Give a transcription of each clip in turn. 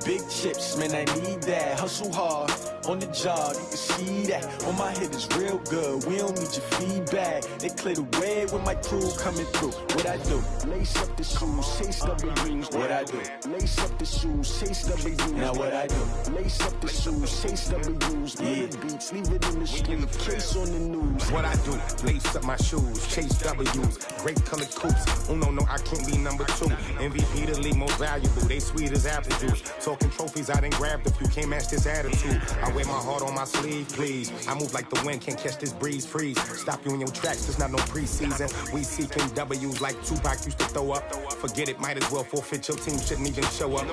Big chips, man, I need that. Hustle hard on the job, you can see that. On my head is real good, we don't need your feedback. They clear the way with my crew coming through. What I do? Lace up the shoes, chase W's. What I do? Lace up the shoes, chase W's. Now what I do? Lace up the shoes, chase W's. Yeah. Beats, leave it in the street, case on the news. What I do? Lace up my shoes, chase W's. Great color coops. Oh no, I can't be number 2. MVP the league most valuable. They sweet as apple juice. Talking trophies, I didn't grab the few. Can't match this attitude. I wear my heart on my sleeve, please. I move like the wind, can't catch this breeze, freeze. Stop you in your tracks, there's not no preseason. We seeking W's like Tupac used to throw up. Forget it, might as well forfeit. Your team shouldn't even show up.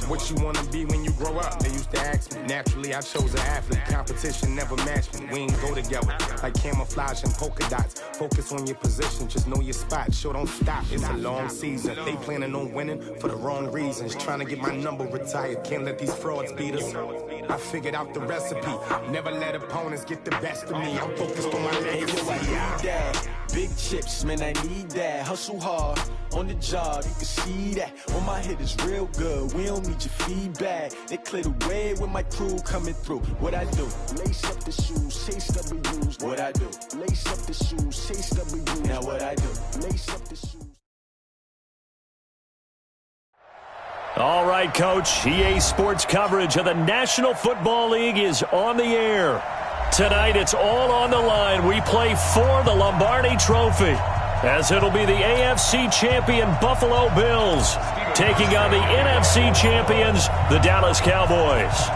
What you wanna be when you grow up? They used to ask me. Naturally, I chose an athlete. Competition never matched me. We ain't go together like camouflage and polka dots. Focus on your position, just know your spot. Sure, don't stop, it's a long season. They planning on winning for the wrong reasons. Trying to get my number retired, can't let these frauds beat us. I figured out the recipe. Never let opponents get the best of me. I'm focused on my legacy. I need that. Big chips, man, I need that. Hustle hard on the job, you can see that. On my head is real good, we don't need your feedback. They clear the way with my crew coming through. What I do? Lace up the shoes, chase W's. What I do? Lace up the shoes, chase W's. Now what I do? Lace up the shoes. All right, Coach. EA Sports coverage of the National Football League is on the air. Tonight, it's all on the line. We play for the Lombardi Trophy, as it'll be the AFC champion Buffalo Bills taking on the NFC champions, the Dallas Cowboys.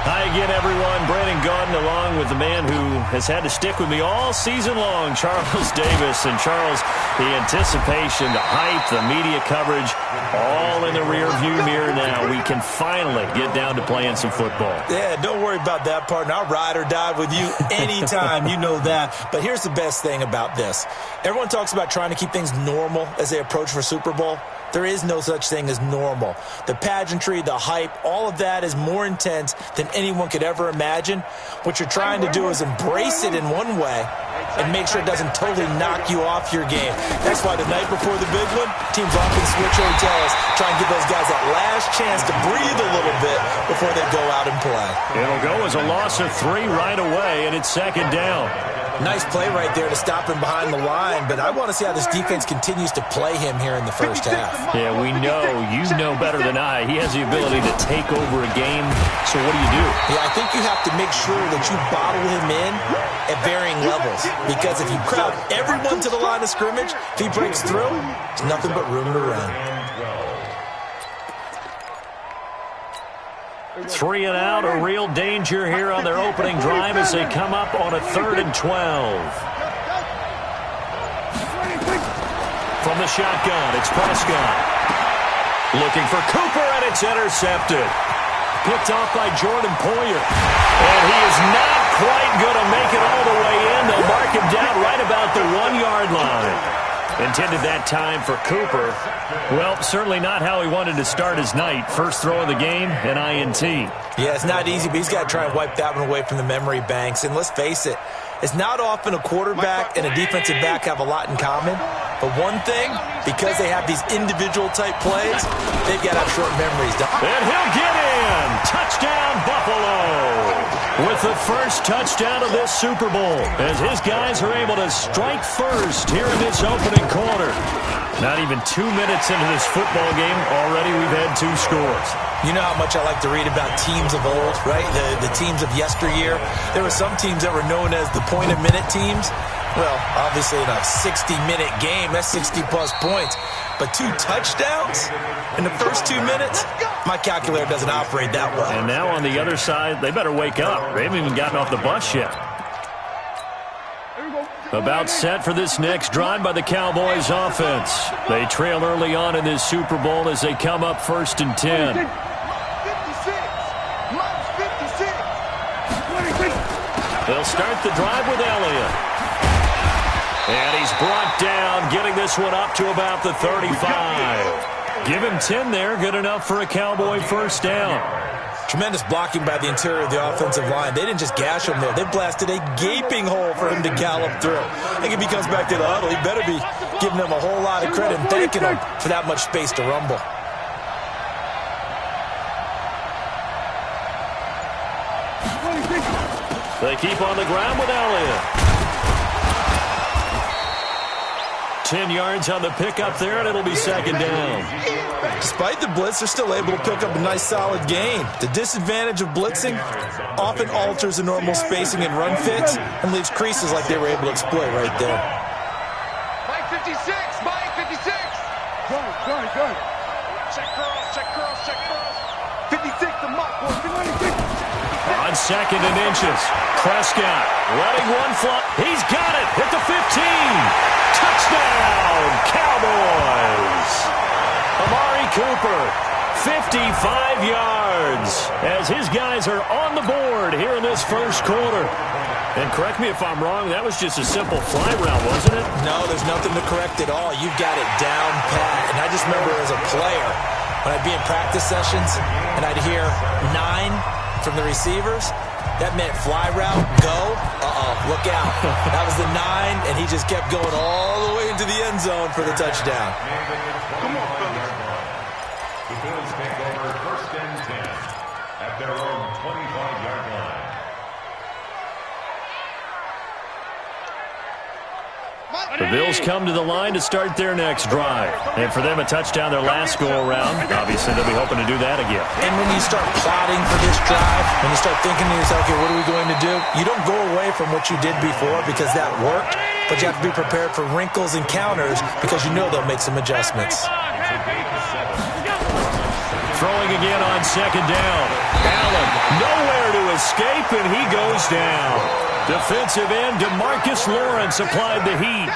Hi again, everyone. Brandon Gaudin along with the man who has had to stick with me all season long, Charles Davis. And Charles, the anticipation, the hype, the media coverage, all in the rear-view mirror now. We can finally get down to playing some football. Yeah, don't worry about that, partner. I'll ride or die with you anytime. You know that. But here's the best thing about this. Everyone talks about trying to keep things normal as they approach for Super Bowl. There is no such thing as normal. The pageantry, the hype, all of that is more intense than anyone could ever imagine. What you're trying to do is embrace it in one way and make sure it doesn't totally knock you off your game. That's why the night before the big one, teams often switch hotels, try and give those guys that last chance to breathe a little bit before they go out and play. It'll go as a loss of 3 right away, and it's second down. Nice play right there to stop him behind the line, but I want to see how this defense continues to play him here in the first half. Yeah, we know. You know better than I. He has the ability to take over a game, so what do you do? Yeah, I think you have to make sure that you bottle him in at varying levels, because if you crowd everyone to the line of scrimmage, if he breaks through, there's nothing but room to run. 3 and out, a real danger here on their opening drive as they come up on a 3rd and 12. From the shotgun, it's Prescott. Looking for Cooper, and it's intercepted. Picked off by Jordan Poyer. And he is not quite going to make it all the way in. They'll mark him down right about the 1-yard line. Intended that time for Cooper. Well, certainly not how he wanted to start his night. First throw of the game, an INT. Yeah, it's not easy, but he's got to try and wipe that one away from the memory banks. And let's face it, it's not often a quarterback and a defensive back have a lot in common. But one thing, because they have these individual type plays, they've got to have short memories. And he'll get in. Touchdown, Buffalo. With the first touchdown of this Super Bowl, as his guys are able to strike first here in this opening quarter. Not even 2 minutes into this football game, already we've had 2 scores. You know how much I like to read about teams of old, right? The teams of yesteryear. There were some teams that were known as the point-a-minute teams. Well, obviously in a 60-minute game, that's 60-plus points. But 2 touchdowns in the first 2 minutes? My calculator doesn't operate that well. And now on the other side, they better wake up. They haven't even gotten off the bus yet. About set for this next drive by the Cowboys offense. They trail early on in this Super Bowl as they come up 1st and 10. They'll start the drive with Elliott. And he's brought down, getting this one up to about the 35. Give him 10 there, good enough for a Cowboy first down. Tremendous blocking by the interior of the offensive line. They didn't just gash him there. They blasted a gaping hole for him to gallop through. I think if he comes back to the huddle, he better be giving them a whole lot of credit and thanking them for that much space to rumble. They keep on the ground with Elliott. 10 yards on the pickup there, and it'll be second down. Despite the blitz, they're still able to pick up a nice, solid gain. The disadvantage of blitzing often alters the normal spacing and run fits and leaves creases like they were able to exploit right there. Mike 56, Mike 56. Good. Check curls. 56 to Mike, 56. On second and inches, Prescott letting one fly. He's got it at the 15. Touchdown, Cowboys. Amari Cooper, 55 yards, as his guys are on the board here in this first quarter. And correct me if I'm wrong, that was just a simple fly route, wasn't it? No, there's nothing to correct at all. You've got it down pat. And I just remember as a player, when I'd be in practice sessions and I'd hear 9 from the receivers, that meant fly route, go, look out. That was the 9, and he just kept going all the way into the end zone for the touchdown. Come on, fellas. The Bills take over first and 10 at their own 25-yard line. The Bills come to the line to start their next drive. And for them, a touchdown their last go-around. Obviously, they'll be hoping to do that again. And when you start plotting for this drive, when you start thinking to yourself, okay, what are we going to do? You don't go away from what you did before because that worked, but you have to be prepared for wrinkles and counters because you know they'll make some adjustments. Throwing again on second down. Allen nowhere to escape, and he goes down. Defensive end DeMarcus Lawrence applied the heat.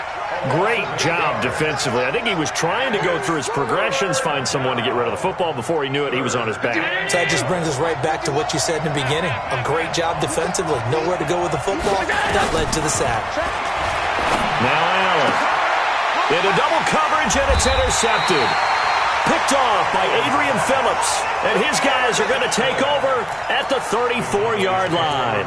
Great job defensively. I think he was trying to go through his progressions, find someone to get rid of the football. Before he knew it, he was on his back. So that just brings us right back to what you said in the beginning. A great job defensively. Nowhere to go with the football. That led to the sack. Now Allen. Into double coverage, and it's intercepted. Picked off by Adrian Phillips. And his guys are going to take over at the 34-yard line.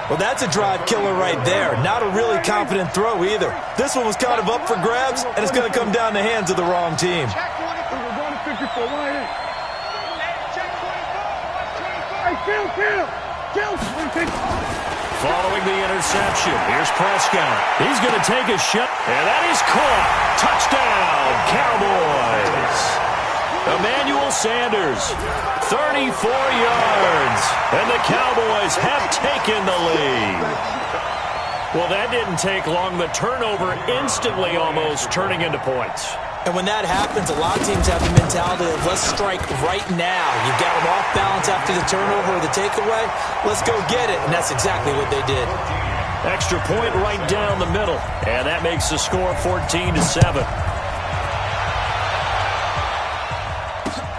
Well, that's a drive killer right there. Not a really confident throw either. This one was kind of up for grabs, and it's going to come down the hands of the wrong team. Following the interception, here's Prescott. He's going to take a shot, and that is caught. Touchdown, Cowboys. Emmanuel Sanders, 34 yards, and the Cowboys have taken the lead. Well, that didn't take long. The turnover instantly almost turning into points. And when that happens, a lot of teams have the mentality of let's strike right now. You've got them off balance after the turnover or the takeaway. Let's go get it, and that's exactly what they did. Extra point right down the middle, and that makes the score 14-7.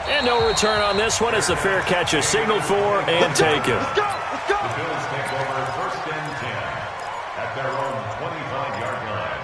And no return on this one. It's a fair catch, a signal for, and taken. The Bills take over first and 10 at their own 25-yard line.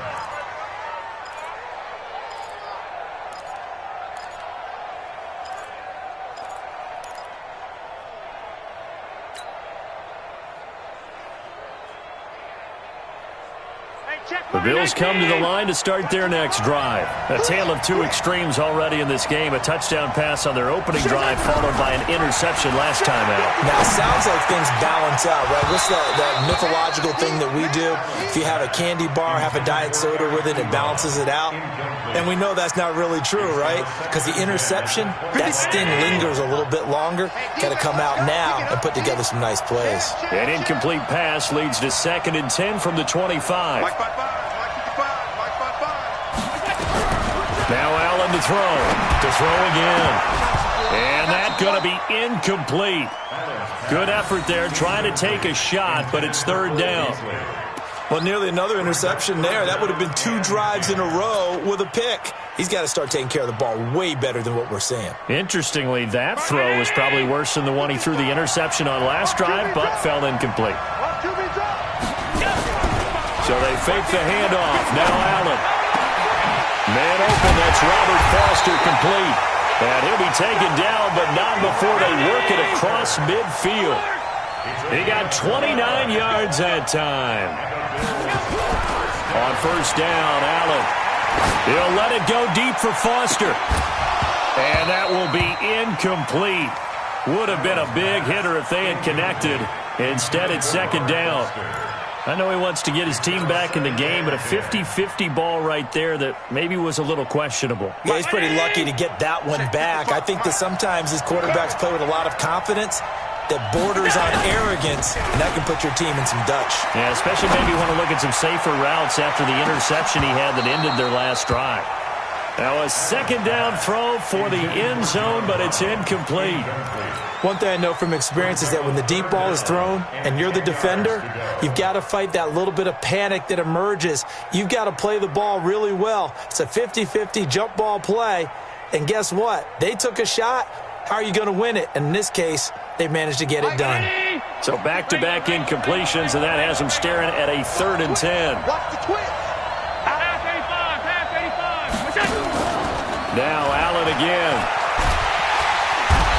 The Bills come to the line to start their next drive. A tale of two extremes already in this game. A touchdown pass on their opening drive, followed by an interception last time out. Now, it sounds like things balance out, right? What's that mythological thing that we do? If you have a candy bar, have a diet soda with it, it balances it out. And we know that's not really true, right? Because the interception, that sting lingers a little bit longer. Got to come out now and put together some nice plays. An incomplete pass leads to 2nd and 10 from the 25. Now Allen to throw again. And that's going to be incomplete. Good effort there, trying to take a shot, but it's 3rd down. Well, nearly another interception there. That would have been 2 drives in a row with a pick. He's got to start taking care of the ball way better than what we're seeing. Interestingly, that throw was probably worse than the one he threw the interception on last drive, but fell incomplete. So they fake the handoff. Now Allen. Man open, that's Robert Foster complete. And he'll be taken down, but not before they work it across midfield. He got 29 yards that time. On 1st down, Allen. He'll let it go deep for Foster. And that will be incomplete. Would have been a big hitter if they had connected. Instead, it's second down. I know he wants to get his team back in the game, but a 50-50 ball right there that maybe was a little questionable. Yeah, he's pretty lucky to get that one back. I think that sometimes his quarterbacks play with a lot of confidence that borders on arrogance, and that can put your team in some Dutch. Yeah, especially maybe want to look at some safer routes after the interception he had that ended their last drive. Now a second down throw for the end zone, but it's incomplete. One thing I know from experience is that when the deep ball is thrown and you're the defender, you've got to fight that little bit of panic that emerges. You've got to play the ball really well. It's a 50-50 jump ball play, and guess what? They took a shot. How are you going to win it? And in this case, they managed to get it done. So back-to-back incompletions, and that has them staring at a 3rd and 10. Watch the twist. Now Allen again.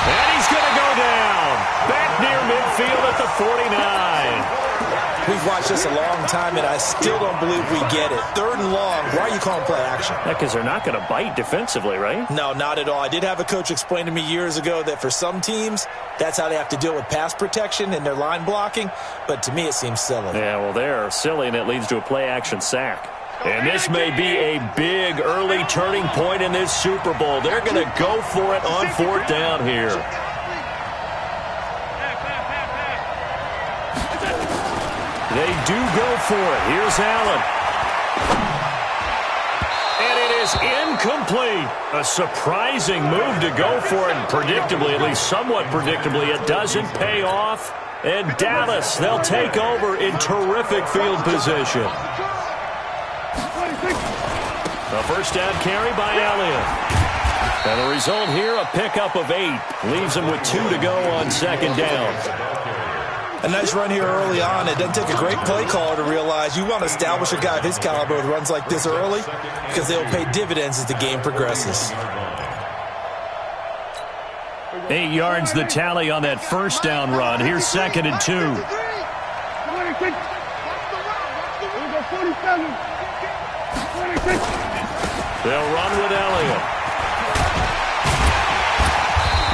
And he's going to go down. Back near midfield at the 49. We've watched this a long time, and I still don't believe we get it. 3rd and long. Why are you calling play action? Yeah, because they're not going to bite defensively, right? No, not at all. I did have a coach explain to me years ago that for some teams, that's how they have to deal with pass protection and their line blocking. But to me, it seems silly. Yeah, well, they're silly, and it leads to a play-action sack. And this may be a big early turning point in this Super Bowl. They're going to go for it on 4th down here. They do go for it. Here's Allen. And it is incomplete. A surprising move to go for it. And predictably, at least somewhat predictably, it doesn't pay off. And Dallas, they'll take over in terrific field position. A first down carry by Elliott. And the result here, a pickup of 8. Leaves them with 2 to go on 2nd down. A nice run here early on. It doesn't take a great play caller to realize you want to establish a guy of his caliber with runs like this early because they'll pay dividends as the game progresses. 8 yards the tally on that first down run. Here's 2nd and 2. They'll run with Elliott.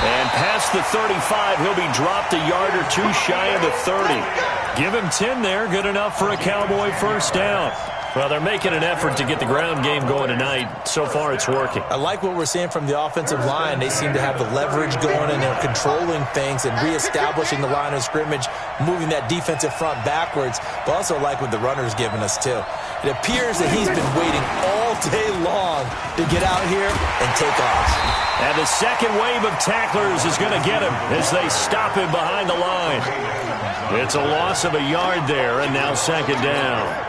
And past the 35, he'll be dropped a yard or 2 shy of the 30. Give him 10 there, good enough for a Cowboy first down. Well, they're making an effort to get the ground game going tonight. So far, it's working. I like what we're seeing from the offensive line. They seem to have the leverage going, and they're controlling things and reestablishing the line of scrimmage, moving that defensive front backwards. But also like what the runner's giving us, too. It appears that he's been waiting all day long to get out here and take off. And the second wave of tacklers is going to get him as they stop him behind the line. It's a loss of a yard there, and now 2nd down.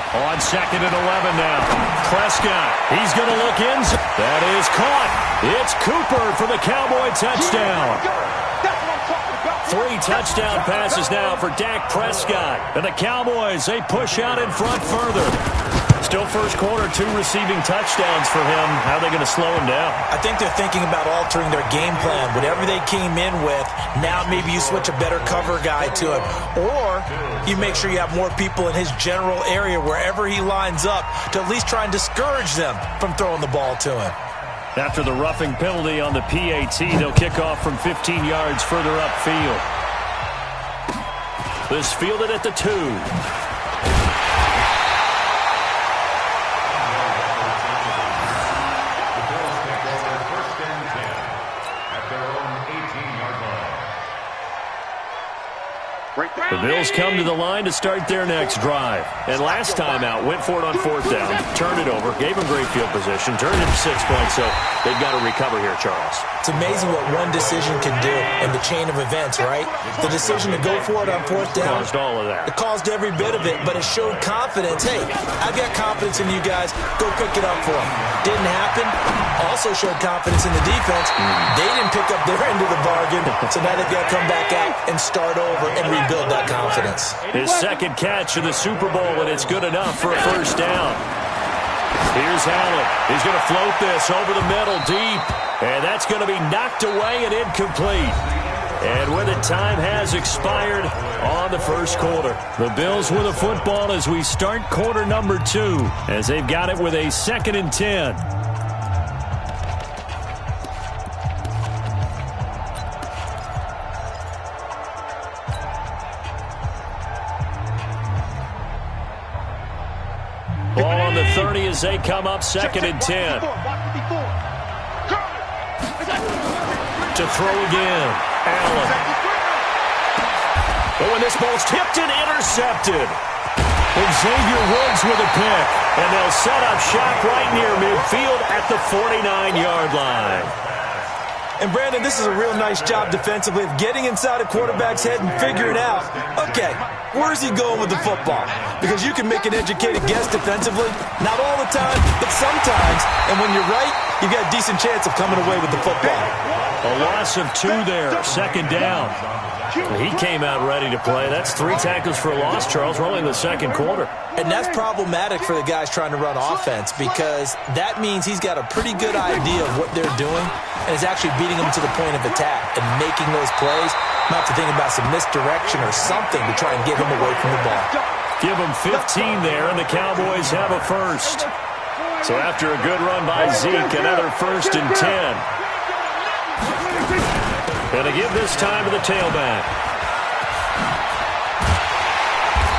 On 2nd and 11 now. Prescott, he's going to look in. That is caught. It's Cooper for the Cowboy touchdown. 3 touchdown passes now for Dak Prescott. And the Cowboys, they push out in front further. Still first quarter, 2 receiving touchdowns for him. How are they going to slow him down? I think they're thinking about altering their game plan. Whatever they came in with, now maybe you switch a better cover guy to him. Or you make sure you have more people in his general area wherever he lines up to at least try and discourage them from throwing the ball to him. After the roughing penalty on the PAT, they'll kick off from 15 yards further upfield. This fielded at the 2. The Bills come to the line to start their next drive. And last time out, went for it on 4th down, turned it over, gave them great field position, turned it to 6 points, so they've got to recover here, Charles. It's amazing what one decision can do in the chain of events, right? The decision to go for it on 4th down. Caused all of that. It caused every bit of it, but it showed confidence. Hey, I've got confidence in you guys. Go pick it up for them. Didn't happen. Also showed confidence in the defense. They didn't pick up their end of the bargain, so now they've got to come back out and start over and rebuild that confidence. His second catch of the Super Bowl, and it's good enough for a first down. Here's Allen. He's going to float this over the middle deep, and that's going to be knocked away and incomplete. And with it, time has expired on the first quarter. The Bills with the football as we start quarter number 2, as they've got it with a 2nd and 10. Ball on the 30 as they come up 2nd and 10. To throw again, Allen. But when this ball's tipped and intercepted, Xavier Woods with a pick, and they'll set up shop right near midfield at the 49-yard line. And, Brandon, this is a real nice job defensively of getting inside a quarterback's head and figuring out, okay, where's he going with the football? Because you can make an educated guess defensively, not all the time, but sometimes. And when you're right, you've got a decent chance of coming away with the football. A loss of 2 there, 2nd down. He came out ready to play. That's 3 tackles for a loss, Charles. We're only in the 2nd quarter. And that's problematic for the guys trying to run offense because that means he's got a pretty good idea of what they're doing and is actually beating them to the point of attack and making those plays. Might have to think about some misdirection or something to try and get him away from the ball. Give him 15 there, and the Cowboys have a first. So after a good run by Zeke, another 1st and 10. Going to give this time to the tailback.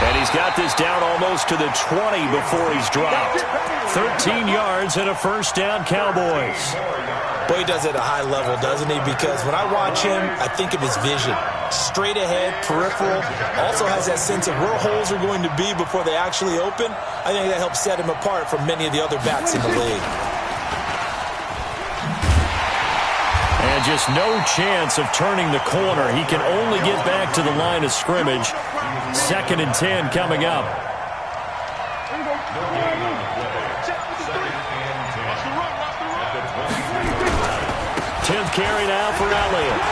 And he's got this down almost to the 20 before he's dropped. 13 yards and a 1st down, Cowboys. Boy, he does it at a high level, doesn't he? Because when I watch him, I think of his vision. Straight ahead, peripheral. Also has that sense of where holes are going to be before they actually open. I think that helps set him apart from many of the other backs in the league. And just no chance of turning the corner. He can only get back to the line of scrimmage. 2nd and 10 coming up. 10th carry now for Elliott.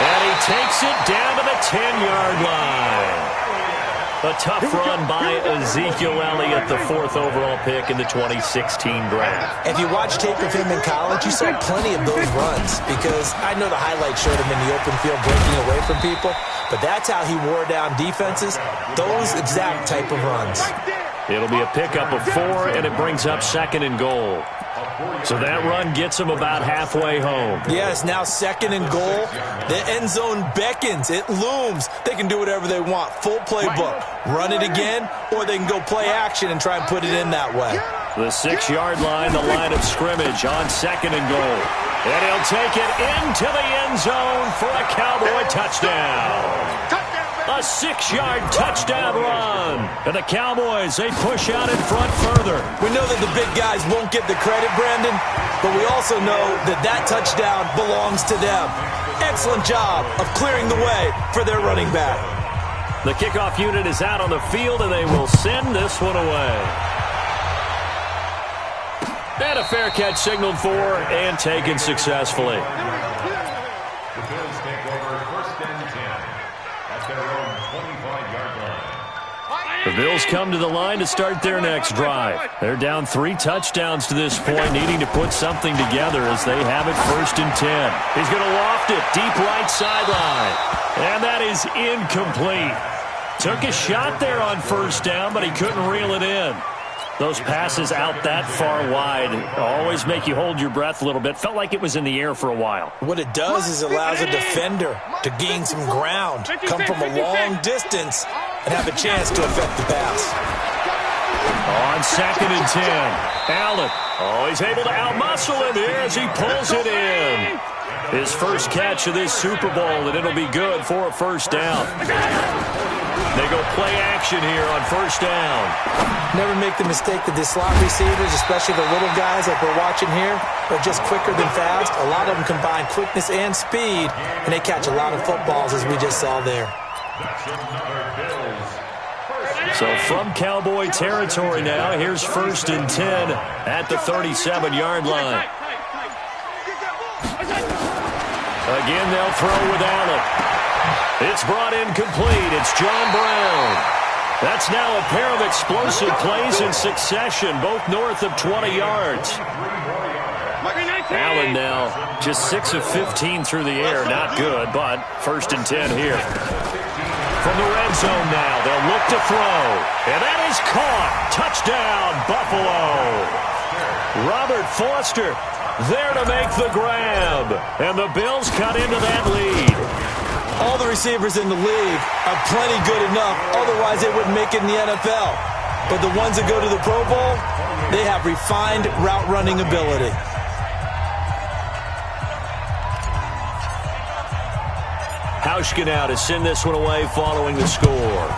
And he takes it down to the 10-yard line. A tough run by Ezekiel Elliott, the 4th overall pick in the 2016 draft. If you watch tape of him in college, you saw plenty of those runs because I know the highlights showed him in the open field breaking away from people, but that's how he wore down defenses, those exact type of runs. It'll be a pickup of 4, and it brings up 2nd and goal. So that run gets him about halfway home. Yes, now 2nd and goal. The end zone beckons. It looms. They can do whatever they want. Full playbook. Run it again, or they can go play action and try and put it in that way. The 6-yard line, the line of scrimmage on 2nd and goal. And he'll take it into the end zone for a Cowboy touchdown. A 6-yard touchdown run. And the Cowboys, they push out in front further. We know that the big guys won't get the credit, Brandon, but we also know that that touchdown belongs to them. Excellent job of clearing the way for their running back. The kickoff unit is out on the field, and they will send this one away. And a fair catch signaled for and taken successfully. The Bills take over 1st and 10 at their own 25-yard line. The Bills come to the line to start their next drive. They're down 3 touchdowns to this point, needing to put something together as they have it 1st and 10. He's going to loft it deep right sideline. And that is incomplete. Took a shot there on 1st down, but he couldn't reel it in. Those passes out that far wide always make you hold your breath a little bit. Felt like it was in the air for a while. What it does is it allows a defender to gain some ground, come from a long distance, and have a chance to affect the pass. On 2nd and 10, Allen. Oh, he's able to outmuscle him here as he pulls it in. His first catch of this Super Bowl, and it'll be good for a 1st down. They go play action here on 1st down. Never make the mistake that the slot receivers, especially the little guys like we're watching here, are just quicker than fast. A lot of them combine quickness and speed, and they catch a lot of footballs, as we just saw there. So from Cowboy territory now, here's 1st and 10 at the 37-yard line. Again, they'll throw with Allen. It's brought in complete. It's John Brown. That's now a pair of explosive plays in succession, both north of 20 yards. Allen now just 6 of 15 through the air. Not good, but 1st and 10 here. From the red zone now, they'll look to throw. And that is caught. Touchdown, Buffalo. Robert Foster there to make the grab. And the Bills cut into that lead. All the receivers in the league are plenty good enough. Otherwise, they wouldn't make it in the NFL. But the ones that go to the Pro Bowl, they have refined route running ability. Hauschka now to send this one away following the score.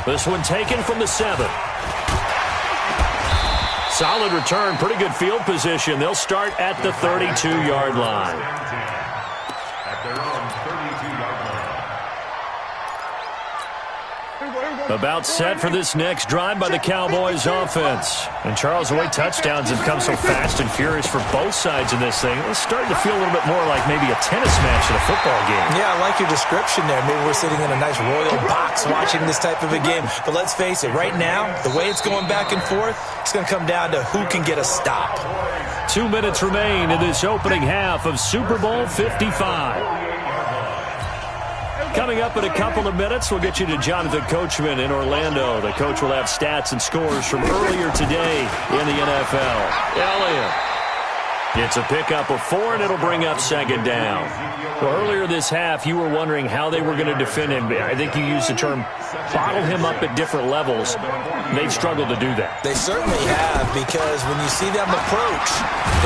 This one taken from the 7. Solid return, pretty good field position. They'll start at the 32-yard line. At their own 32-yard line. About set for this next drive by the Cowboys offense. And Charles, the way touchdowns have come so fast and furious for both sides in this thing, it's starting to feel a little bit more like maybe a tennis match at a football game. Yeah, I like your description there. Maybe we're sitting in a nice royal box watching this type of a game. But let's face it, right now, the way it's going back and forth, it's going to come down to who can get a stop. 2 minutes remain in this opening half of Super Bowl 55. Coming up in a couple of minutes, we'll get you to Jonathan Coachman in Orlando. The coach will have stats and scores from earlier today in the NFL. Elliott. It's a pickup of 4, and it'll bring up 2nd down. Well, earlier this half, you were wondering how they were going to defend him. I think you used the term bottle him up at different levels. They've struggled to do that. They certainly have, because when you see them approach,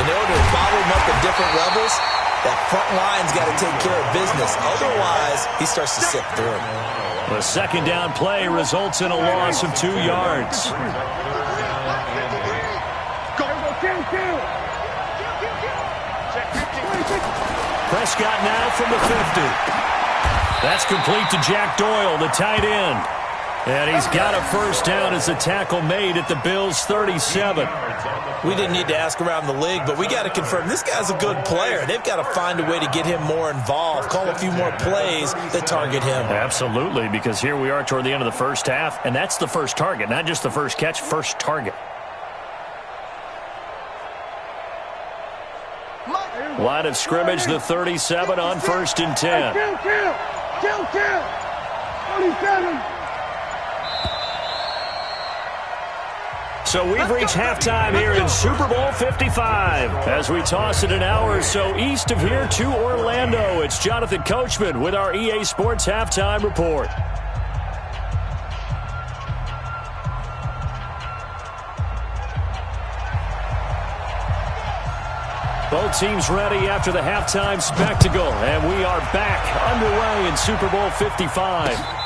in order to bottle him up at different levels, that front line's got to take care of business. Otherwise, he starts to sift through. The 2nd down play results in a loss of 2 yards. Prescott now from the 50. That's complete to Jack Doyle, the tight end. And he's got a 1st down as the tackle made at the Bills' 37. We didn't need to ask around the league, but we got to confirm this guy's a good player. They've got to find a way to get him more involved, call a few more plays that target him. Absolutely, because here we are toward the end of the first half, and that's the first target, not just the first catch, first target. Line of scrimmage, the 37 on 1st and 10. Kill. 37. So we've reached halftime here in Super Bowl 55. As we toss it an hour or so east of here to Orlando, it's Jonathan Coachman with our EA Sports Halftime Report. Both teams ready after the halftime spectacle, and we are back underway in Super Bowl 55.